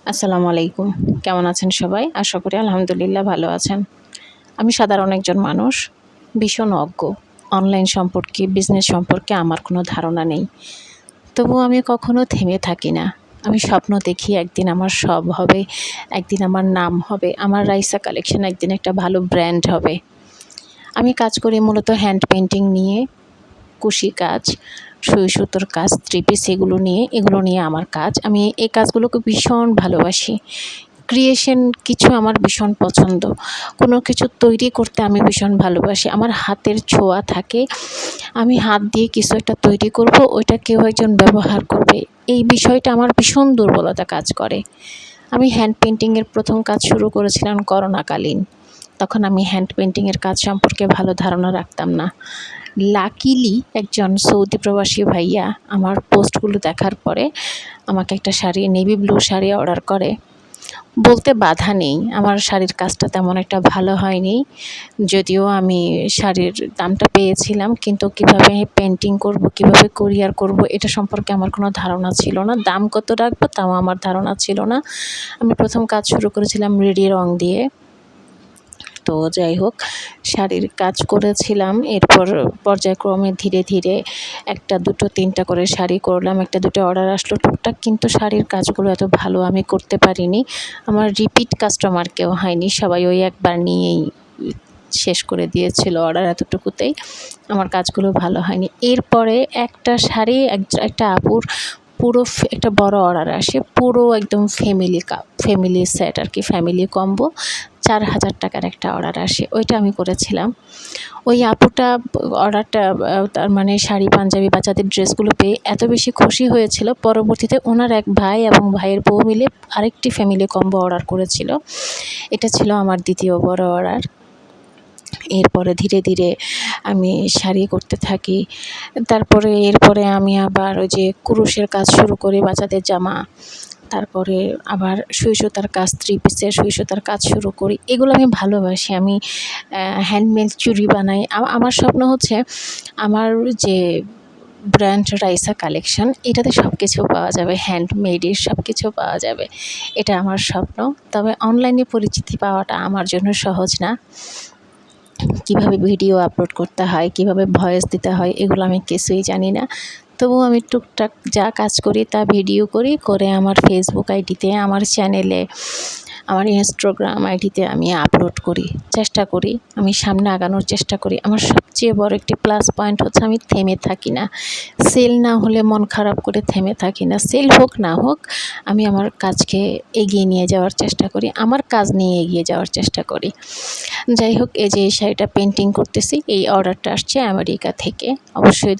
আসসালামু আলাইকুম। কেমন আছেন সবাই? আশা করি আলহামদুলিল্লাহ ভালো আছেন। আমি সাধারণ একজন মানুষ, ভীষণ অজ্ঞ। অনলাইন সম্পর্কে, বিজনেস সম্পর্কে আমার কোনো ধারণা নেই। তবুও আমি কখনো থেমে থাকি না। আমি স্বপ্ন দেখি একদিন আমার সব হবে, একদিন আমার নাম হবে, আমার রাইসা কালেকশন একদিন একটা ভালো ব্র্যান্ড হবে। আমি কাজ করি মূলত হ্যান্ড পেইন্টিং নিয়ে, কুশি কাজ, সুই সুতোর কাজ, থ্রি পিস এগুলো নিয়ে আমার কাজ। আমি এই কাজগুলোকে ভীষণ ভালোবাসি। ক্রিয়েশন কিছু আমার ভীষণ পছন্দ। কোনো কিছু তৈরি করতে আমি ভীষণ ভালোবাসি। আমার হাতের ছোঁয়া থাকে। আমি হাত দিয়ে কিছু একটা তৈরি করব, ওইটা কেউ একজন ব্যবহার করবে। এই বিষয়টা আমার ভীষণ দুর্বলতা কাজ করে। আমি হ্যান্ড পেইন্টিংয়ের প্রথম কাজ শুরু করেছিলাম করোনাকালীন। তখন আমি হ্যান্ড পেইন্টিংয়ের কাজ সম্পর্কে ভালো ধারণা রাখতাম না। লাকিলি একজন সৌদি প্রবাসী ভাইয়া আমার পোস্টগুলো দেখার পরে আমাকে একটা sari, navy blue sari order করে। বলতে বাধা নেই, আমার শাড়ির কাজটা তেমন একটা ভালো হয়নি। যদিও আমি শাড়ির দামটা পেয়েছিলাম, কিন্তু কীভাবে পেইন্টিং করব, কীভাবে কুরিয়ার করব এটা সম্পর্কে আমার কোনো ধারণা ছিল না। দাম কত রাখবো তাও আমার ধারণা ছিল না। আমি প্রথম কাজ শুরু করেছিলাম রেডি রং দিয়ে। তো যাই হোক, শাড়ির কাজ করেছিলাম। এরপর পর্যায়ক্রমে ধীরে ধীরে 1টা 2টো 3টা করে শাড়ি করলাম। 1টা 2টো অর্ডার আসলো টুকটাক, কিন্তু শাড়ির কাজগুলো এত ভালো আমি করতে পারিনি। আমার রিপিট কাস্টমার কেউ হয়নি, সবাই ওই একবার নিয়েই শেষ করে দিয়েছিল অর্ডার, এতটুকুতেই। আমার কাজগুলো ভালো হয়নি। এরপরে একটা শাড়ি একটা আপুর পুরো একটা বড় অর্ডার আসে, পুরো একদম ফ্যামিলি সেট আর কি, ফ্যামিলি কম্বো 4,000 টাকার একটা অর্ডার আসে। ওইটা আমি করেছিলাম। ওই আপুটা অর্ডারটা তার মানে শাড়ি, পাঞ্জাবি, বাচ্চাদের ড্রেসগুলো পেয়ে এত বেশি খুশি হয়েছিল, পরবর্তীতে ওনার এক ভাই এবং ভাইয়ের বউ মিলে আরেকটি ফ্যামিলি কম্বো অর্ডার করেছিল। এটা ছিল আমার দ্বিতীয় বড় অর্ডার। এরপরে ধীরে ধীরে আমি শাড়ি করতে থাকি। এরপরে আমি আবার ওই যে কুরুশের কাজ শুরু করি, বাচ্চাদের জামা। তারপরে আবার সুই সুতার কাজ, থ্রি পিসের সুই সুতার কাজ শুরু করি। এগুলো আমি ভালোবাসি। আমি হ্যান্ডমেড চুড়ি বানাই। আমার স্বপ্ন হচ্ছে আমার যে ব্র্যান্ড রাইসা কালেকশন, এটাতে সব কিছু পাওয়া যাবে, হ্যান্ডমেডের সব কিছু পাওয়া যাবে। এটা আমার স্বপ্ন। তবে অনলাইনে পরিচিতি পাওয়াটা আমার জন্য সহজ না। কীভাবে ভিডিও আপলোড করতে হয়, কীভাবে ভয়েস দিতে হয়, এগুলো আমি কিছুই জানি না। তবুও আমি টুকটাক যা কাজ করি তা ভিডিও করে আমার ফেসবুক আইডিতে, আমার চ্যানেলে, আমার ইনস্টাগ্রাম আইডিতে আমি আপলোড করি, চেষ্টা করি। আমি সামনে আগানোর চেষ্টা করি। আমার সবচেয়ে বড় একটি প্লাস পয়েন্ট হচ্ছে আমি থেমে থাকি না। সেল না হলে মন খারাপ করে থেমে থাকি না। সেল হোক না হোক, আমি আমার কাজকে এগিয়ে নিয়ে যাওয়ার চেষ্টা করি, আমার কাজ নিয়ে এগিয়ে যাওয়ার চেষ্টা করি। যাই হোক, এই যে এই শাড়িটা পেইন্টিং করতেছি, এই অর্ডারটা আসছে আমেরিকা থেকে। অবশ্যই